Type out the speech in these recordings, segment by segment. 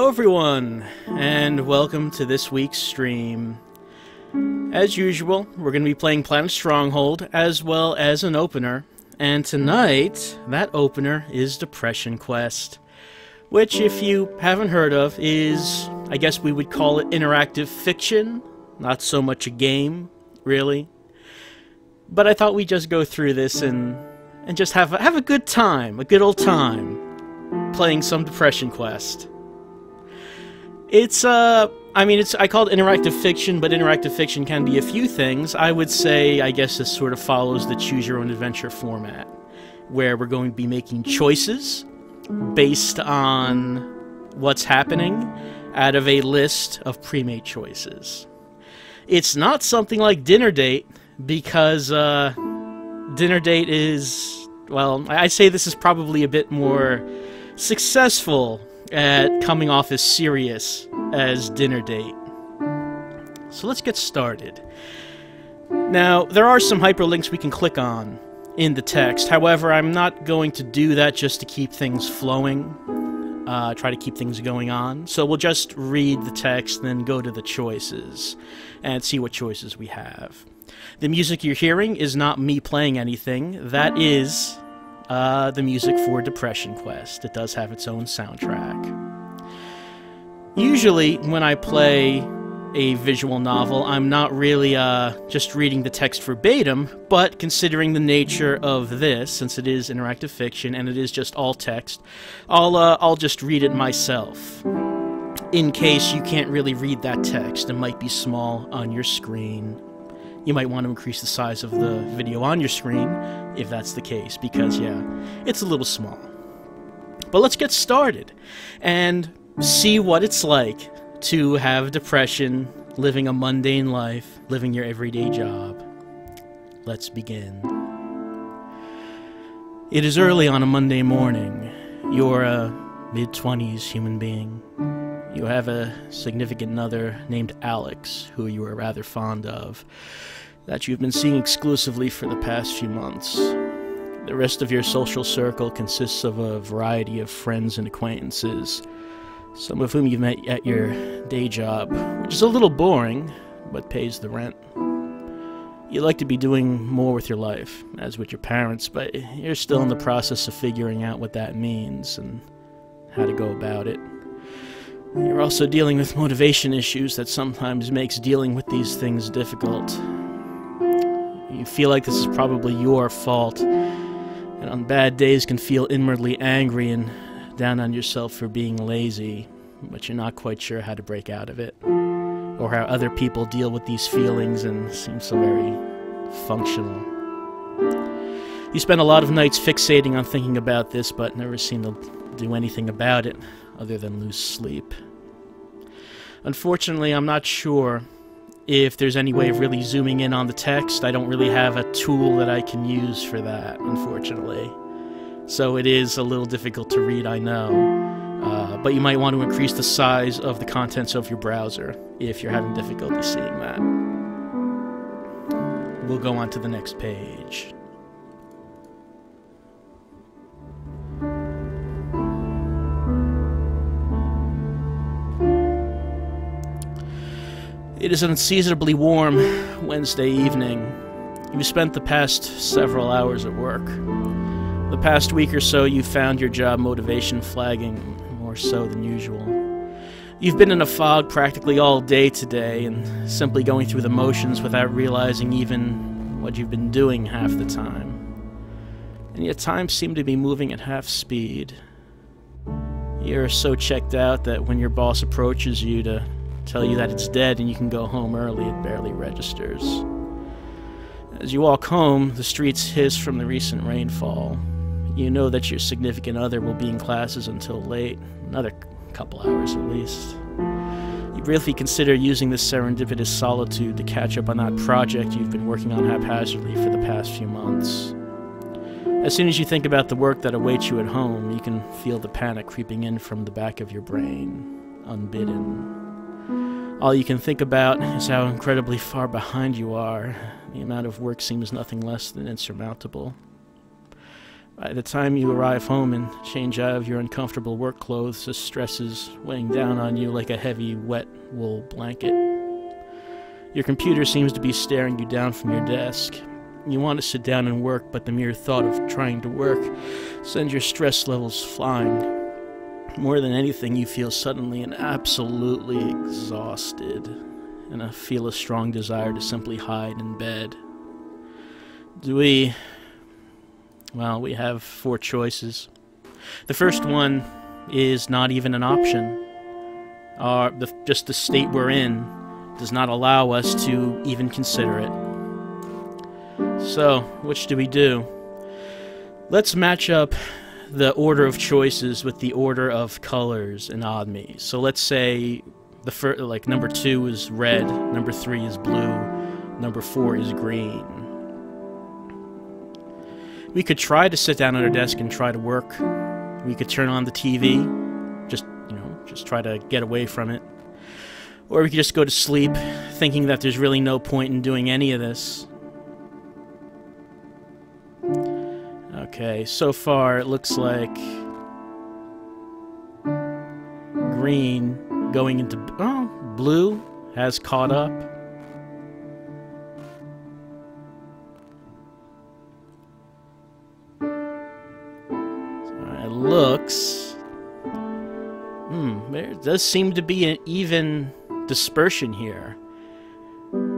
Hello everyone, and welcome to this week's stream. As usual, we're going to be playing Planet Stronghold, as well as an opener. And tonight, that opener is Depression Quest, which, if you haven't heard of, is, I guess we would call it interactive fiction. Not so much a game, really. But I thought we'd just go through this and just have a good time, a good old time, playing some Depression Quest. I call it interactive fiction, but interactive fiction can be a few things. I would say, I guess this sort of follows the choose-your-own-adventure format, where we're going to be making choices based on what's happening out of a list of pre-made choices. It's not something like Dinner Date, because Dinner Date is, well, I'd say this is probably a bit more successful at coming off as serious as Dinner Date. So let's get started. Now, there are some hyperlinks we can click on in the text. However, I'm not going to do that just to keep things flowing, try to keep things going on. So we'll just read the text, then go to the choices, and see what choices we have. The music you're hearing is not me playing anything. That is the music for Depression Quest. It does have its own soundtrack. Usually, when I play a visual novel, I'm not really just reading the text verbatim, but considering the nature of this, since it is interactive fiction and it is just all text, I'll just read it myself. In case you can't really read that text, it might be small on your screen. You might want to increase the size of the video on your screen, if that's the case, because, yeah, it's a little small. But let's get started, and see what it's like to have depression, living a mundane life, living your everyday job. Let's begin. It is early on a Monday morning. You're a mid-20s human being. You have a significant other named Alex, who you are rather fond of, that you've been seeing exclusively for the past few months. The rest of your social circle consists of a variety of friends and acquaintances, some of whom you've met at your day job, which is a little boring, but pays the rent. You'd like to be doing more with your life, as with your parents, but you're still in the process of figuring out what that means and how to go about it. You're also dealing with motivation issues that sometimes makes dealing with these things difficult. You feel like this is probably your fault, and on bad days can feel inwardly angry and down on yourself for being lazy, but you're not quite sure how to break out of it, or how other people deal with these feelings and seem so very functional. You spend a lot of nights fixating on thinking about this, but never seem to do anything about it other than lose sleep. Unfortunately, I'm not sure if there's any way of really zooming in on the text. I don't really have a tool that I can use for that, unfortunately. So it is a little difficult to read, I know. But you might want to increase the size of the contents of your browser if you're having difficulty seeing that. We'll go on to the next page. It is an unseasonably warm Wednesday evening. You've spent the past several hours at work. The past week or so, you've found your job motivation flagging more so than usual. You've been in a fog practically all day today, and simply going through the motions without realizing even what you've been doing half the time. And yet time seemed to be moving at half speed. You're so checked out that when your boss approaches you to tell you that it's dead and you can go home early, it barely registers. As you walk home, the streets hiss from the recent rainfall. You know that your significant other will be in classes until late, another couple hours at least. You briefly consider using this serendipitous solitude to catch up on that project you've been working on haphazardly for the past few months. As soon as you think about the work that awaits you at home, you can feel the panic creeping in from the back of your brain, unbidden. All you can think about is how incredibly far behind you are. The amount of work seems nothing less than insurmountable. By the time you arrive home and change out of your uncomfortable work clothes, the stress is weighing down on you like a heavy, wet wool blanket. Your computer seems to be staring you down from your desk. You want to sit down and work, but the mere thought of trying to work sends your stress levels flying. More than anything, you feel suddenly and absolutely exhausted, and I feel a strong desire to simply hide in bed. We have 4 choices. The first one is not even an option. Just the state we're in does not allow us to even consider it. So, which do we do? Let's match up the order of choices with the order of colors in Odd Me. So let's say number 2 is red, number 3 is blue, number 4 is green. We could try to sit down at our desk and try to work. We could turn on the TV, just try to get away from it. Or we could just go to sleep, thinking that there's really no point in doing any of this. Okay, so far it looks like green going into... Oh, blue has caught up. So it looks... there does seem to be an even dispersion here.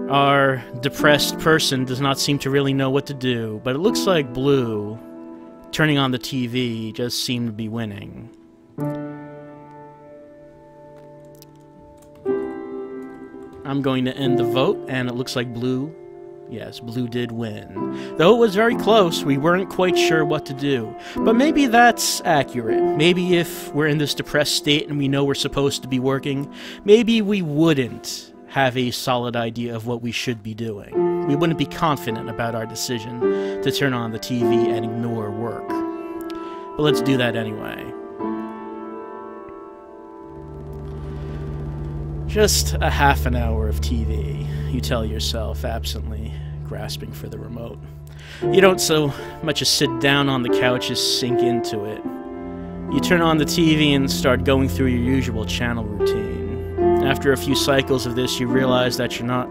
Our depressed person does not seem to really know what to do, but it looks like blue, turning on the TV, just seemed to be winning. I'm going to end the vote, and it looks like blue, yes, blue did win. Though it was very close, we weren't quite sure what to do. But maybe that's accurate. Maybe if we're in this depressed state and we know we're supposed to be working, maybe we wouldn't have a solid idea of what we should be doing. We wouldn't be confident about our decision to turn on the TV and ignore work. But let's do that anyway. Just a half an hour of TV, you tell yourself absently, grasping for the remote. You don't so much as sit down on the couch as sink into it. You turn on the TV and start going through your usual channel routine. After a few cycles of this, you realize that you're not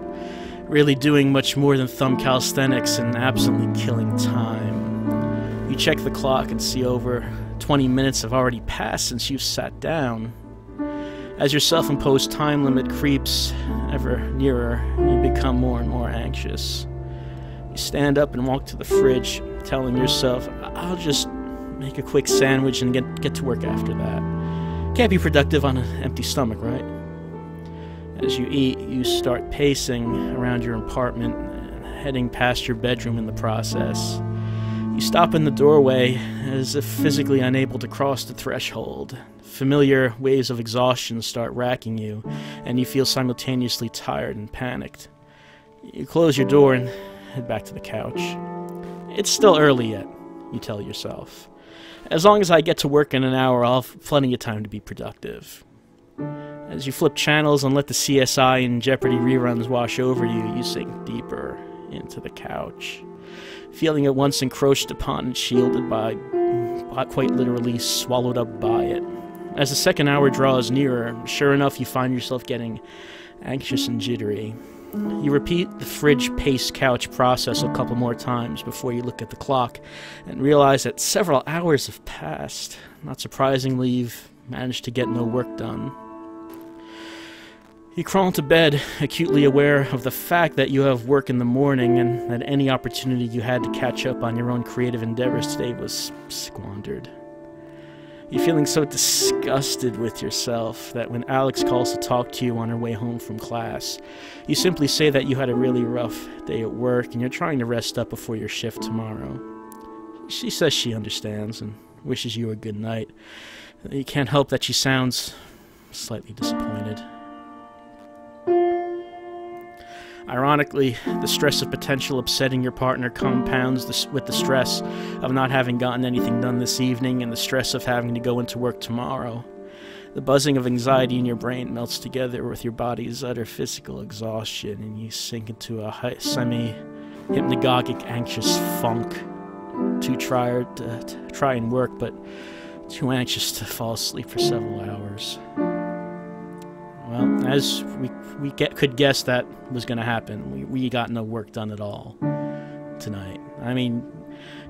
really doing much more than thumb calisthenics and absently killing time. You check the clock and see over 20 minutes have already passed since you've sat down. As your self-imposed time limit creeps ever nearer, you become more and more anxious. You stand up and walk to the fridge, telling yourself, I'll just make a quick sandwich and get to work after that. Can't be productive on an empty stomach, right? As you eat, you start pacing around your apartment, heading past your bedroom in the process. You stop in the doorway, as if physically unable to cross the threshold. Familiar waves of exhaustion start racking you, and you feel simultaneously tired and panicked. You close your door and head back to the couch. It's still early yet, you tell yourself. As long as I get to work in an hour, I'll have plenty of time to be productive. As you flip channels and let the CSI and Jeopardy reruns wash over you, you sink deeper into the couch, feeling at once encroached upon and shielded by, quite literally swallowed up by it. As the second hour draws nearer, sure enough, you find yourself getting anxious and jittery. You repeat the fridge-paced couch process a couple more times before you look at the clock and realize that several hours have passed. Not surprisingly, you've managed to get no work done. You crawl into bed, acutely aware of the fact that you have work in the morning and that any opportunity you had to catch up on your own creative endeavors today was squandered. You're feeling so disgusted with yourself that when Alex calls to talk to you on her way home from class, you simply say that you had a really rough day at work and you're trying to rest up before your shift tomorrow. She says she understands and wishes you a good night. You can't help that she sounds slightly disappointed. Ironically, the stress of potential upsetting your partner compounds with the stress of not having gotten anything done this evening and the stress of having to go into work tomorrow. The buzzing of anxiety in your brain melts together with your body's utter physical exhaustion, and you sink into a semi-hypnagogic, anxious funk too tired to try and work, but too anxious to fall asleep for several hours. Well, as we could guess that was going to happen, we got no work done at all tonight. I mean,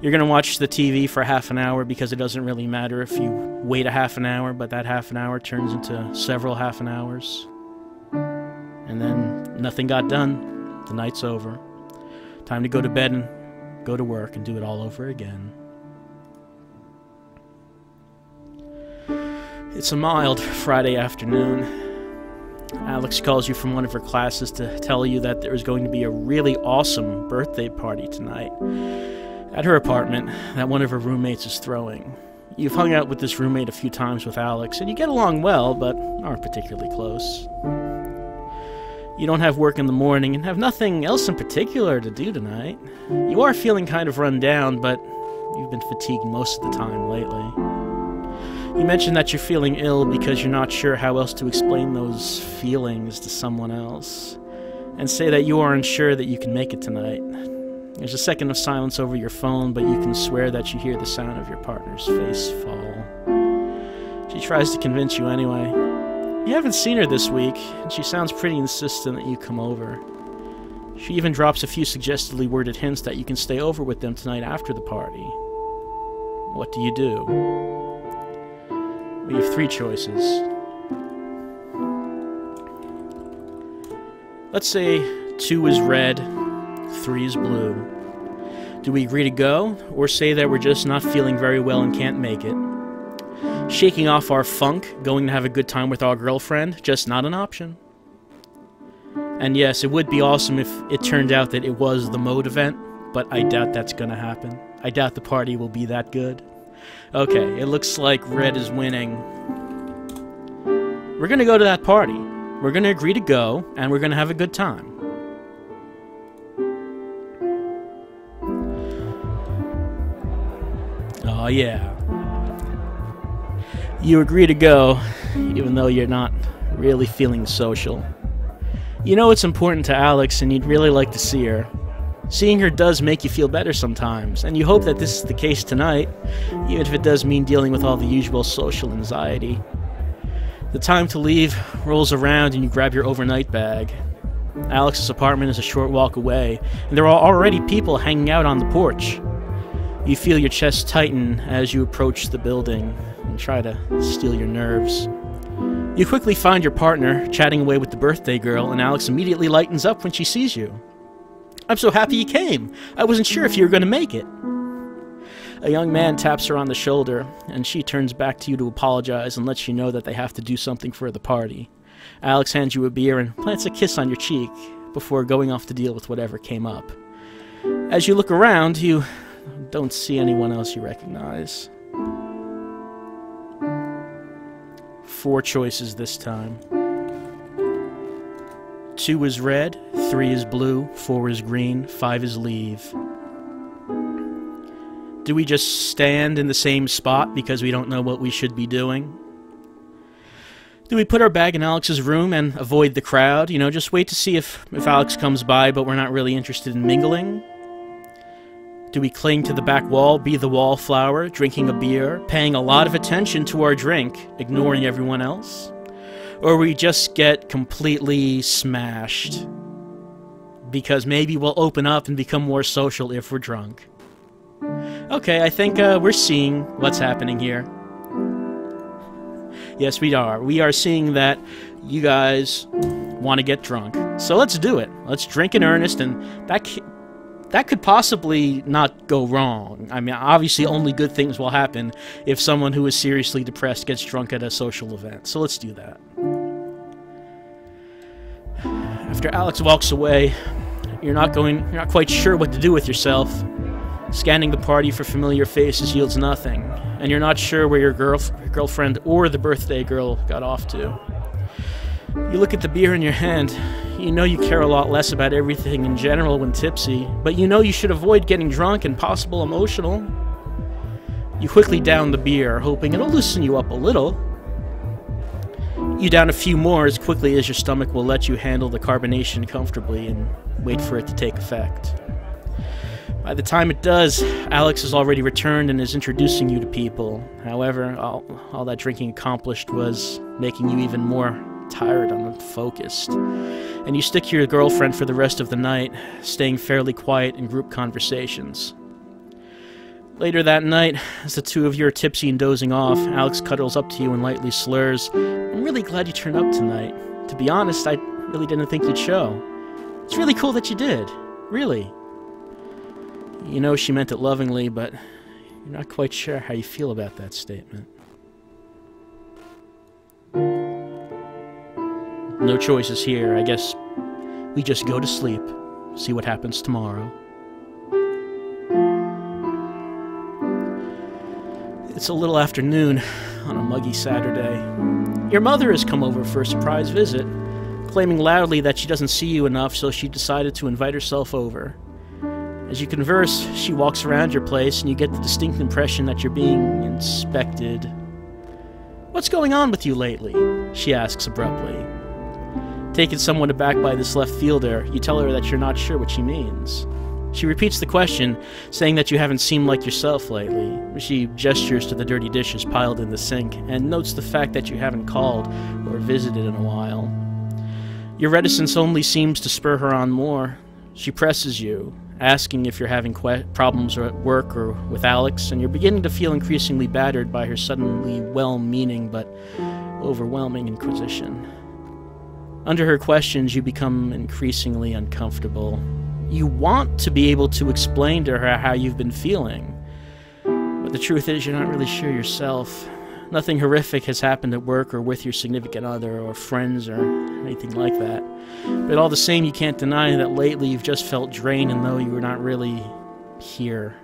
you're going to watch the TV for half an hour because it doesn't really matter if you wait a half an hour, but that half an hour turns into several half an hours. And then nothing got done. The night's over. Time to go to bed and go to work and do it all over again. It's a mild Friday afternoon. Alex calls you from one of her classes to tell you that there is going to be a really awesome birthday party tonight at her apartment that one of her roommates is throwing. You've hung out with this roommate a few times with Alex, and you get along well, but aren't particularly close. You don't have work in the morning and have nothing else in particular to do tonight. You are feeling kind of run down, but you've been fatigued most of the time lately. You mentioned that you're feeling ill because you're not sure how else to explain those feelings to someone else, and say that you are unsure that you can make it tonight. There's a second of silence over your phone, but you can swear that you hear the sound of your partner's face fall. She tries to convince you anyway. You haven't seen her this week, and she sounds pretty insistent that you come over. She even drops a few suggestively worded hints that you can stay over with them tonight after the party. What do you do? We have three choices. Let's say 2 is red, 3 is blue. Do we agree to go, or say that we're just not feeling very well and can't make it? Shaking off our funk, going to have a good time with our girlfriend, just not an option. And yes, it would be awesome if it turned out that it was the mode event, but I doubt that's gonna happen. I doubt the party will be that good. Okay, it looks like red is winning. We're gonna go to that party. We're gonna agree to go, and we're gonna have a good time. Oh yeah. You agree to go, even though you're not really feeling social. You know it's important to Alex, and you'd really like to see her. Seeing her does make you feel better sometimes, and you hope that this is the case tonight, even if it does mean dealing with all the usual social anxiety. The time to leave rolls around and you grab your overnight bag. Alex's apartment is a short walk away, and there are already people hanging out on the porch. You feel your chest tighten as you approach the building and try to steel your nerves. You quickly find your partner chatting away with the birthday girl, and Alex immediately lightens up when she sees you. "I'm so happy you came. I wasn't sure if you were going to make it." A young man taps her on the shoulder, and she turns back to you to apologize and lets you know that they have to do something for the party. Alex hands you a beer and plants a kiss on your cheek before going off to deal with whatever came up. As you look around, you don't see anyone else you recognize. 4 choices this time. 2 is red, 3 is blue, 4 is green, 5 is leave. Do we just stand in the same spot because we don't know what we should be doing? Do we put our bag in Alex's room and avoid the crowd? You know, just wait to see if Alex comes by, but we're not really interested in mingling? Do we cling to the back wall, be the wallflower, drinking a beer, paying a lot of attention to our drink, ignoring everyone else? Or we just get completely smashed? Because maybe we'll open up and become more social if we're drunk. Okay, I think we're seeing what's happening here. Yes, we are. We are seeing that you guys want to get drunk. So let's do it. Let's drink in earnest, and that could possibly not go wrong. I mean, obviously only good things will happen if someone who is seriously depressed gets drunk at a social event. So let's do that. After Alex walks away, you're not quite sure what to do with yourself. Scanning the party for familiar faces yields nothing, and you're not sure where your girlfriend or the birthday girl got off to. You look at the beer in your hand. You know you care a lot less about everything in general when tipsy, but you know you should avoid getting drunk and possible emotional. You quickly down the beer, hoping it'll loosen you up a little. You down a few more as quickly as your stomach will let you handle the carbonation comfortably and wait for it to take effect. By the time it does, Alex has already returned and is introducing you to people. However, all that drinking accomplished was making you even more tired and unfocused. And you stick to your girlfriend for the rest of the night, staying fairly quiet in group conversations. Later that night, as the two of you are tipsy and dozing off, Alex cuddles up to you and lightly slurs, "I'm really glad you turned up tonight. To be honest, I really didn't think you'd show. It's really cool that you did. Really." You know she meant it lovingly, but you're not quite sure how you feel about that statement. No choices here. I guess we just go to sleep, see what happens tomorrow. It's a little after noon on a muggy Saturday. Your mother has come over for a surprise visit, claiming loudly that she doesn't see you enough, so she decided to invite herself over. As you converse, she walks around your place, and you get the distinct impression that you're being inspected. "What's going on with you lately?" she asks abruptly. Taken somewhat aback by this left fielder, you tell her that you're not sure what she means. She repeats the question, saying that you haven't seemed like yourself lately. She gestures to the dirty dishes piled in the sink, and notes the fact that you haven't called or visited in a while. Your reticence only seems to spur her on more. She presses you, asking if you're having problems at work or with Alex, and you're beginning to feel increasingly battered by her suddenly well-meaning but overwhelming inquisition. Under her questions, you become increasingly uncomfortable. You want to be able to explain to her how you've been feeling, but the truth is you're not really sure yourself. Nothing horrific has happened at work or with your significant other or friends or anything like that. But all the same, you can't deny that lately you've just felt drained and though you were not really here.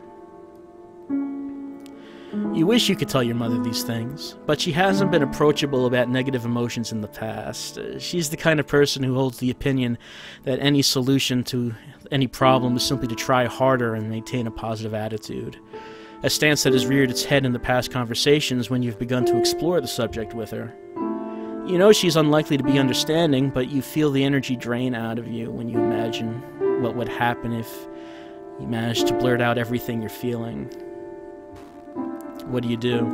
You wish you could tell your mother these things, but she hasn't been approachable about negative emotions in the past. She's the kind of person who holds the opinion that any solution to any problem is simply to try harder and maintain a positive attitude. A stance that has reared its head in the past conversations when you've begun to explore the subject with her. You know she's unlikely to be understanding, but you feel the energy drain out of you when you imagine what would happen if you managed to blurt out everything you're feeling. What do?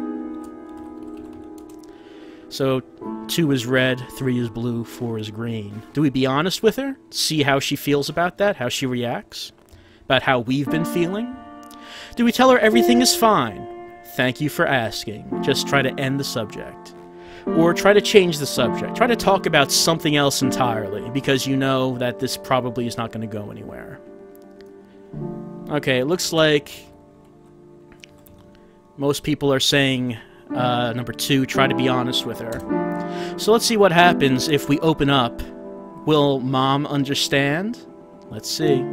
So, 2 is red, 3 is blue, 4 is green. Do we be honest with her? See how she feels about that? How she reacts? About how we've been feeling? Do we tell her everything is fine? Thank you for asking. Just try to end the subject. Or try to change the subject. Try to talk about something else entirely, because you know that this probably is not going to go anywhere. Okay, it looks like most people are saying number 2, try to be honest with her. So let's see what happens if we open up. Will Mom understand? Let's see.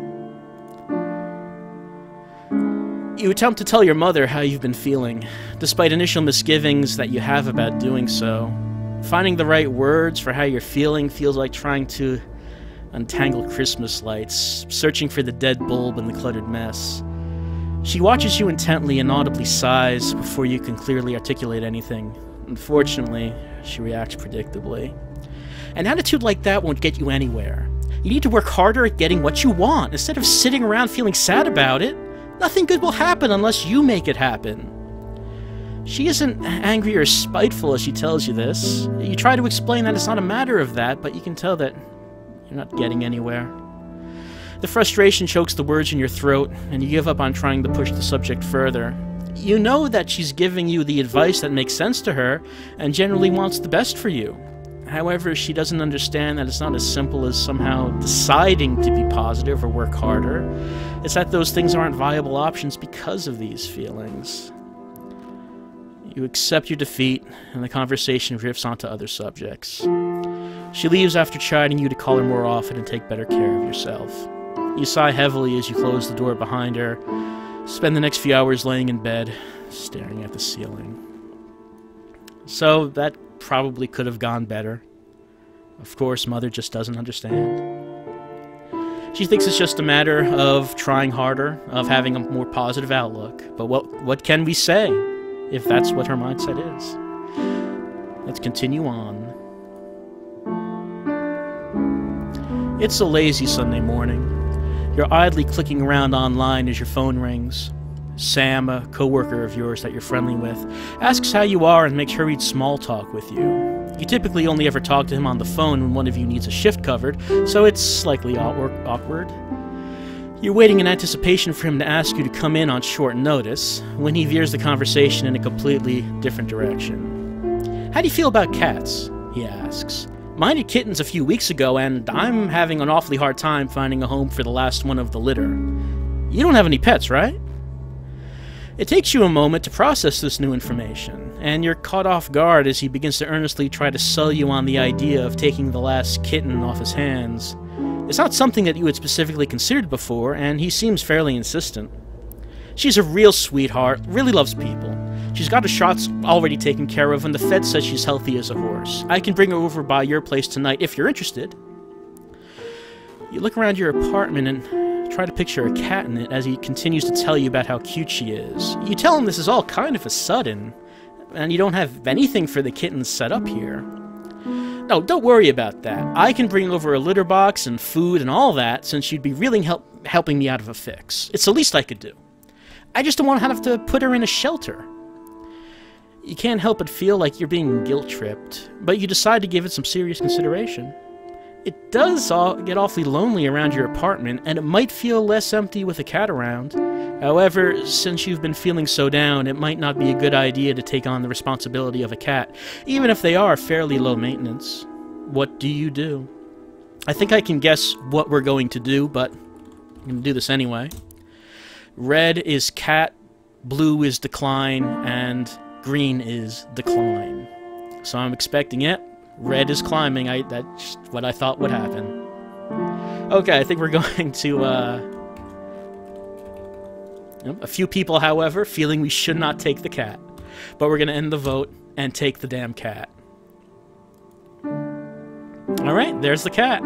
You attempt to tell your mother how you've been feeling, despite initial misgivings that you have about doing so. Finding the right words for how you're feeling feels like trying to untangle Christmas lights, searching for the dead bulb in the cluttered mess. She watches you intently and audibly sighs before you can clearly articulate anything. Unfortunately, she reacts predictably. An attitude like that won't get you anywhere. You need to work harder at getting what you want, instead of sitting around feeling sad about it. Nothing good will happen unless you make it happen. She isn't angry or spiteful as she tells you this. You try to explain that it's not a matter of that, but you can tell that you're not getting anywhere. The frustration chokes the words in your throat, and you give up on trying to push the subject further. You know that she's giving you the advice that makes sense to her, and generally wants the best for you. However, she doesn't understand that it's not as simple as somehow deciding to be positive or work harder. It's that those things aren't viable options because of these feelings. You accept your defeat, and the conversation drifts onto other subjects. She leaves after chiding you to call her more often and take better care of yourself. You sigh heavily as you close the door behind her, spend the next few hours laying in bed, staring at the ceiling. So, that probably could have gone better. Of course, Mother just doesn't understand. She thinks it's just a matter of trying harder, of having a more positive outlook. But what can we say if that's what her mindset is? Let's continue on. It's a lazy Sunday morning. You're idly clicking around online as your phone rings. Sam, a co-worker of yours that you're friendly with, asks how you are and makes hurried small talk with you. You typically only ever talk to him on the phone when one of you needs a shift covered, so it's slightly awkward. You're waiting in anticipation for him to ask you to come in on short notice, when he veers the conversation in a completely different direction. "How do you feel about cats?" he asks. "Mine had kittens a few weeks ago, and I'm having an awfully hard time finding a home for the last one of the litter. You don't have any pets, right?" It takes you a moment to process this new information, and you're caught off guard as he begins to earnestly try to sell you on the idea of taking the last kitten off his hands. It's not something that you had specifically considered before, and he seems fairly insistent. She's a real sweetheart, really loves people. She's got her shots already taken care of, and the vet says she's healthy as a horse. I can bring her over by your place tonight if you're interested. You look around your apartment and try to picture a cat in it as he continues to tell you about how cute she is. You tell him this is all kind of a sudden, and you don't have anything for the kittens set up here. "No, don't worry about that. I can bring over a litter box and food and all that, since you'd be really helping me out of a fix. It's the least I could do. I just don't want to have to put her in a shelter." You can't help but feel like you're being guilt-tripped, but you decide to give it some serious consideration. It does get awfully lonely around your apartment, and it might feel less empty with a cat around. However, since you've been feeling so down, it might not be a good idea to take on the responsibility of a cat, even if they are fairly low maintenance. What do you do? I think I can guess what we're going to do, but I'm going to do this anyway. Red is cat, blue is decline, and green is decline. So I'm expecting it. Red is climbing. That's what I thought would happen. Okay, I think we're going to, a few people, however, feeling we should not take the cat. But we're going to end the vote and take the damn cat. Alright, there's the cat.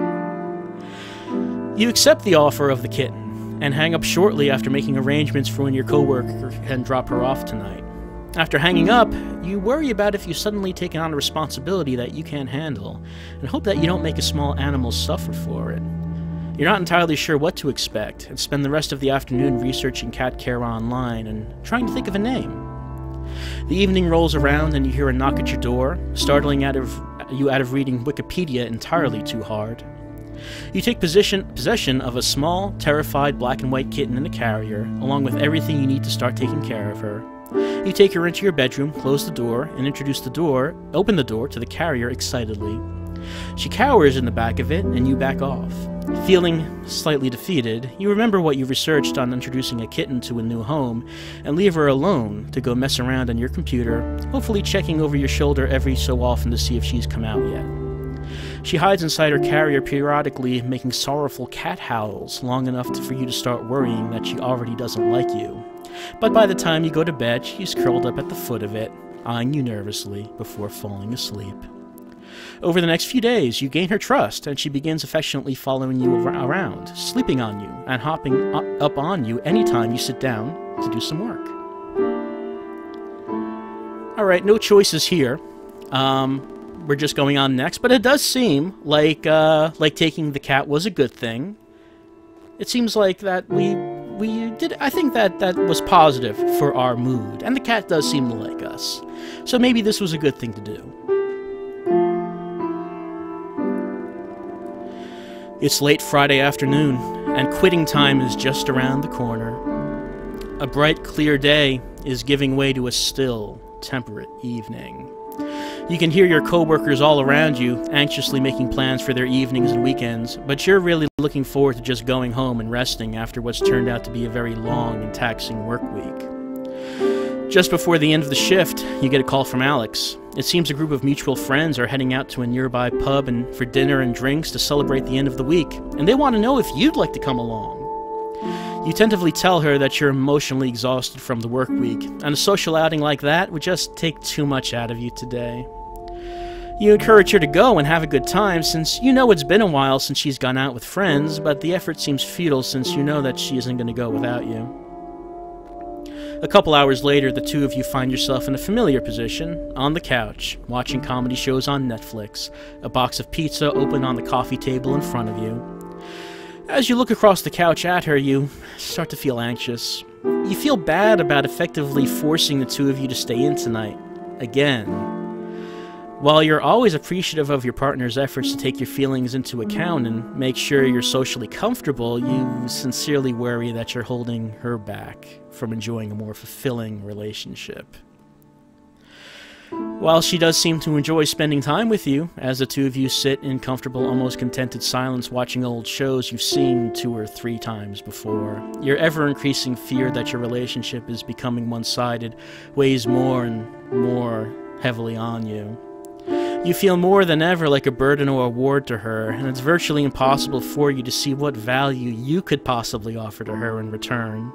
You accept the offer of the kitten, and hang up shortly after making arrangements for when your coworker can drop her off tonight. After hanging up, you worry about if you suddenly take on a responsibility that you can't handle, and hope that you don't make a small animal suffer for it. You're not entirely sure what to expect, and spend the rest of the afternoon researching cat care online and trying to think of a name. The evening rolls around and you hear a knock at your door, startling you out of reading Wikipedia entirely too hard. You take possession of a small, terrified black and white kitten in a carrier, along with everything you need to start taking care of her. You take her into your bedroom, close the door, and open the door to the carrier excitedly. She cowers in the back of it, and you back off. Feeling slightly defeated, you remember what you researched on introducing a kitten to a new home, and leave her alone to go mess around on your computer, hopefully checking over your shoulder every so often to see if she's come out yet. She hides inside her carrier periodically, making sorrowful cat howls long enough for you to start worrying that she already doesn't like you. But by the time you go to bed, she's curled up at the foot of it, eyeing you nervously before falling asleep. Over the next few days, you gain her trust, and she begins affectionately following you around, sleeping on you, and hopping up on you anytime you sit down to do some work. Alright, no choices here. We're just going on next, but it does seem like taking the cat was a good thing. It seems like that we did. I think that was positive for our mood, and the cat does seem to like us. So maybe this was a good thing to do. It's late Friday afternoon, and quitting time is just around the corner. A bright, clear day is giving way to a still, temperate evening. You can hear your coworkers all around you, anxiously making plans for their evenings and weekends, but you're really looking forward to just going home and resting after what's turned out to be a very long and taxing work week. Just before the end of the shift, you get a call from Alex. It seems a group of mutual friends are heading out to a nearby pub for dinner and drinks to celebrate the end of the week, and they want to know if you'd like to come along. You tentatively tell her that you're emotionally exhausted from the work week, and a social outing like that would just take too much out of you today. You encourage her to go and have a good time, since you know it's been a while since she's gone out with friends, but the effort seems futile since you know that she isn't going to go without you. A couple hours later, the two of you find yourself in a familiar position, on the couch, watching comedy shows on Netflix, a box of pizza open on the coffee table in front of you. As you look across the couch at her, you start to feel anxious. You feel bad about effectively forcing the two of you to stay in tonight. Again. While you're always appreciative of your partner's efforts to take your feelings into account and make sure you're socially comfortable, you sincerely worry that you're holding her back from enjoying a more fulfilling relationship. While she does seem to enjoy spending time with you, as the two of you sit in comfortable, almost contented silence watching old shows you've seen 2 or 3 times before, your ever-increasing fear that your relationship is becoming one-sided weighs more and more heavily on you. You feel more than ever like a burden or a ward to her, and it's virtually impossible for you to see what value you could possibly offer to her in return.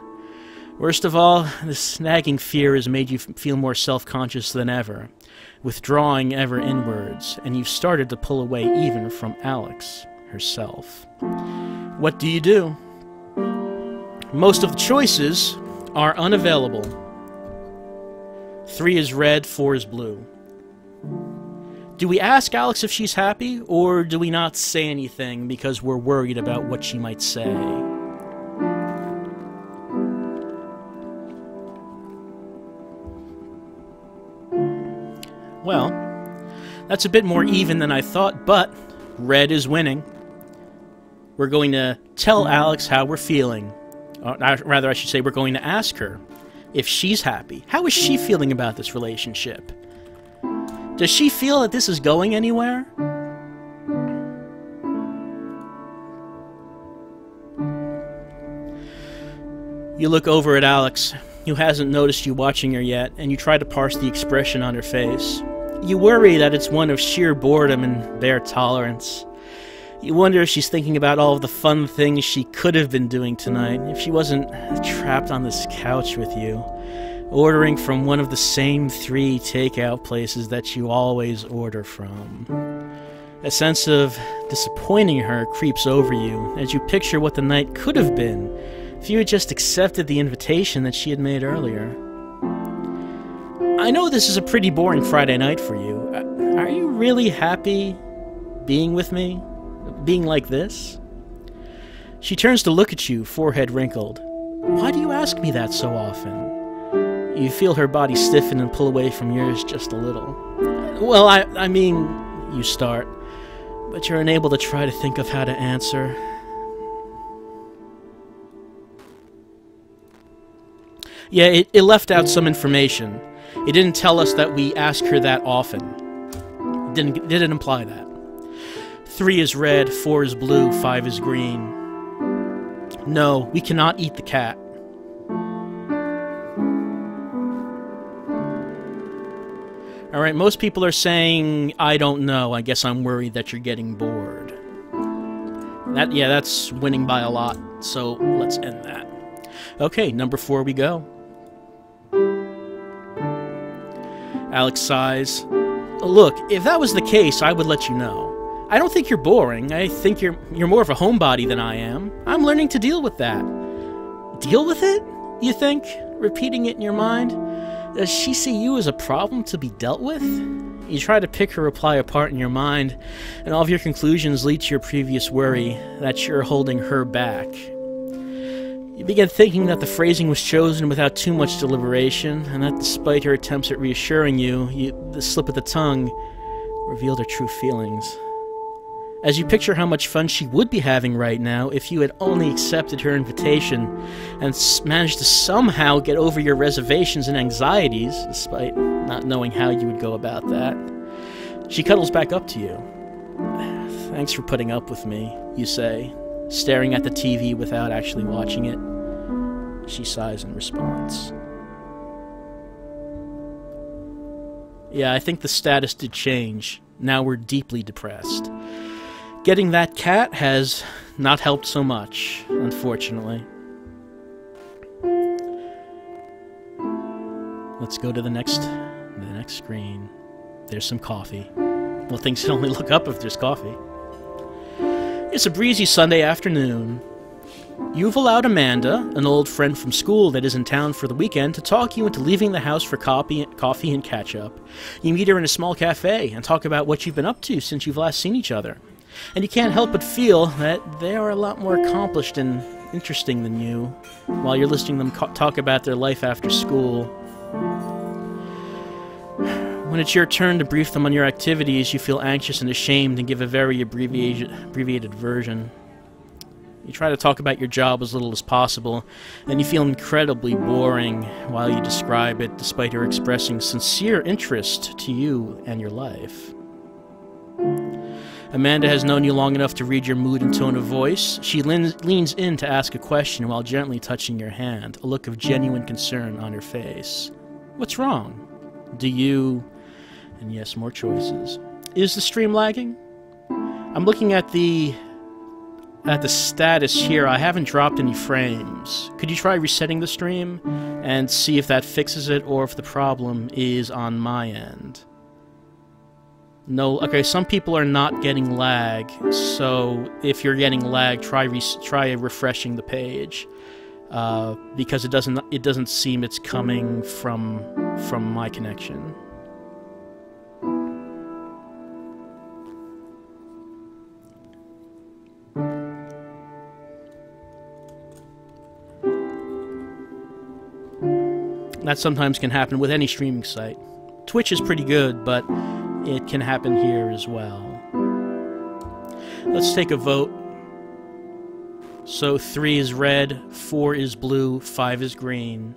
Worst of all, this nagging fear has made you feel more self-conscious than ever, withdrawing ever inwards, and you've started to pull away even from Alex herself. What do you do? Most of the choices are unavailable. 3 is red, 4 is blue. Do we ask Alex if she's happy, or do we not say anything because we're worried about what she might say? Well, that's a bit more even than I thought, but red is winning. We're going to tell Alex how we're feeling. Rather, I should say we're going to ask her if she's happy. How is she feeling about this relationship? Does she feel that this is going anywhere? You look over at Alex, who hasn't noticed you watching her yet, and you try to parse the expression on her face. You worry that it's one of sheer boredom and bare tolerance. You wonder if she's thinking about all of the fun things she could have been doing tonight, if she wasn't trapped on this couch with you, ordering from one of the same 3 takeout places that you always order from. A sense of disappointing her creeps over you as you picture what the night could have been if you had just accepted the invitation that she had made earlier. I know this is a pretty boring Friday night for you. Are you really happy being with me? Being like this? She turns to look at you, forehead wrinkled. Why do you ask me that so often? You feel her body stiffen and pull away from yours just a little. Well, I mean, you start, but you're unable to try to think of how to answer. Yeah, it left out some information. It didn't tell us that we ask her that often. It didn't imply that. 3 is red, 4 is blue, 5 is green. No, we cannot eat the cat. Alright, most people are saying, I don't know. I guess I'm worried that you're getting bored. That's winning by a lot, so let's end that. Okay, number 4 we go. Alex sighs. Look, if that was the case, I would let you know. I don't think you're boring. I think you're more of a homebody than I am. I'm learning to deal with that. Deal with it, you think? Repeating it in your mind? Does she see you as a problem to be dealt with? You try to pick her reply apart in your mind, and all of your conclusions lead to your previous worry that you're holding her back. You begin thinking that the phrasing was chosen without too much deliberation, and that despite her attempts at reassuring you, the slip of the tongue revealed her true feelings. As you picture how much fun she would be having right now if you had only accepted her invitation and managed to somehow get over your reservations and anxieties, despite not knowing how you would go about that, she cuddles back up to you. Thanks for putting up with me, you say, staring at the TV without actually watching it. She sighs in response. Yeah, I think the status did change. Now we're deeply depressed. Getting that cat has not helped so much, unfortunately. Let's go to the next screen. There's some coffee. Well, things can only look up if there's coffee. It's a breezy Sunday afternoon. You've allowed Amanda, an old friend from school that is in town for the weekend, to talk you into leaving the house for coffee and catch-up. You meet her in a small cafe and talk about what you've been up to since you've last seen each other. And you can't help but feel that they are a lot more accomplished and interesting than you, while you're listening to them talk about their life after school. When it's your turn to brief them on your activities, you feel anxious and ashamed and give a very abbreviated version. You try to talk about your job as little as possible, and you feel incredibly boring while you describe it, despite her expressing sincere interest to you and your life. Amanda has known you long enough to read your mood and tone of voice. She leans in to ask a question while gently touching your hand, a look of genuine concern on her face. What's wrong? Do you... And yes, more choices. Is the stream lagging? I'm looking at the status here. I haven't dropped any frames. Could you try resetting the stream and see if that fixes it, or if the problem is on my end? No. Okay, some people are not getting lag, so if you're getting lag, try refreshing the page, because it doesn't seem it's coming from my connection. That sometimes can happen with any streaming site. Twitch is pretty good, but it can happen here as well. Let's take a vote. So 3 is red, 4 is blue, 5 is green.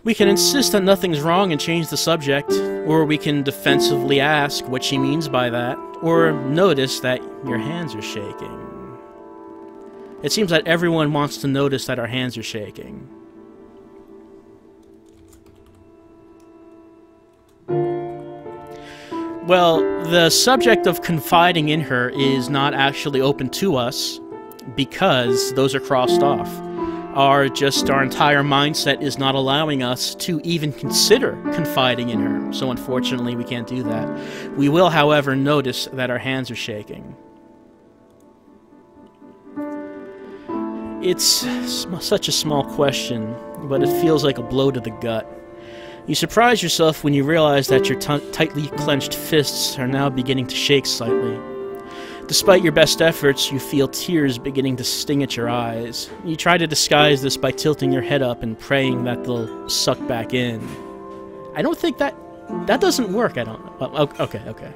We can insist that nothing's wrong and change the subject, or we can defensively ask what she means by that, or notice that your hands are shaking. It seems that everyone wants to notice that our hands are shaking. Well, the subject of confiding in her is not actually open to us because those are crossed off. Our entire mindset is not allowing us to even consider confiding in her, so unfortunately we can't do that. We will, however, notice that our hands are shaking. It's such a small question, but it feels like a blow to the gut. You surprise yourself when you realize that your tightly clenched fists are now beginning to shake slightly. Despite your best efforts, you feel tears beginning to sting at your eyes. You try to disguise this by tilting your head up and praying that they'll suck back in. I don't think that doesn't work, I don't know. Oh, okay.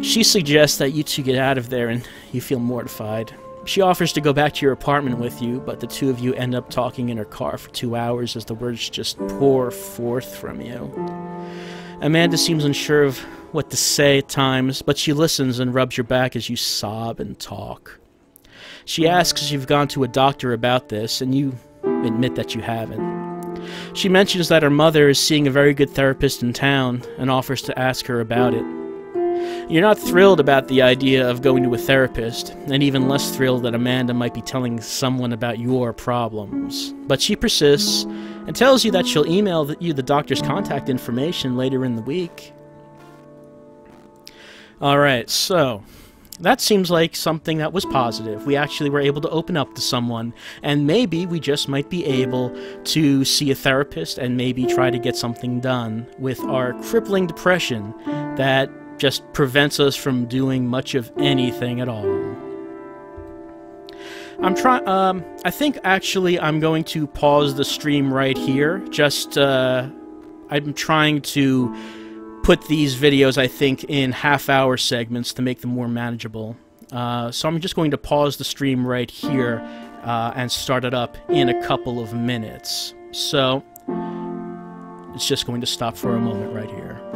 She suggests that you two get out of there, and you feel mortified. She offers to go back to your apartment with you, but the two of you end up talking in her car for 2 hours as the words just pour forth from you. Amanda seems unsure of what to say at times, but she listens and rubs your back as you sob and talk. She asks if you've gone to a doctor about this, and you admit that you haven't. She mentions that her mother is seeing a very good therapist in town and offers to ask her about it. You're not thrilled about the idea of going to a therapist, and even less thrilled that Amanda might be telling someone about your problems. But she persists and tells you that she'll email you the doctor's contact information later in the week. Alright, so that seems like something that was positive. We actually were able to open up to someone, and maybe we just might be able to see a therapist and maybe try to get something done with our crippling depression that just prevents us from doing much of anything at all. I think actually I'm going to pause the stream right here. I'm trying to put these videos, I think, in half-hour segments to make them more manageable. So I'm just going to pause the stream right here and start it up in a couple of minutes. So it's just going to stop for a moment right here.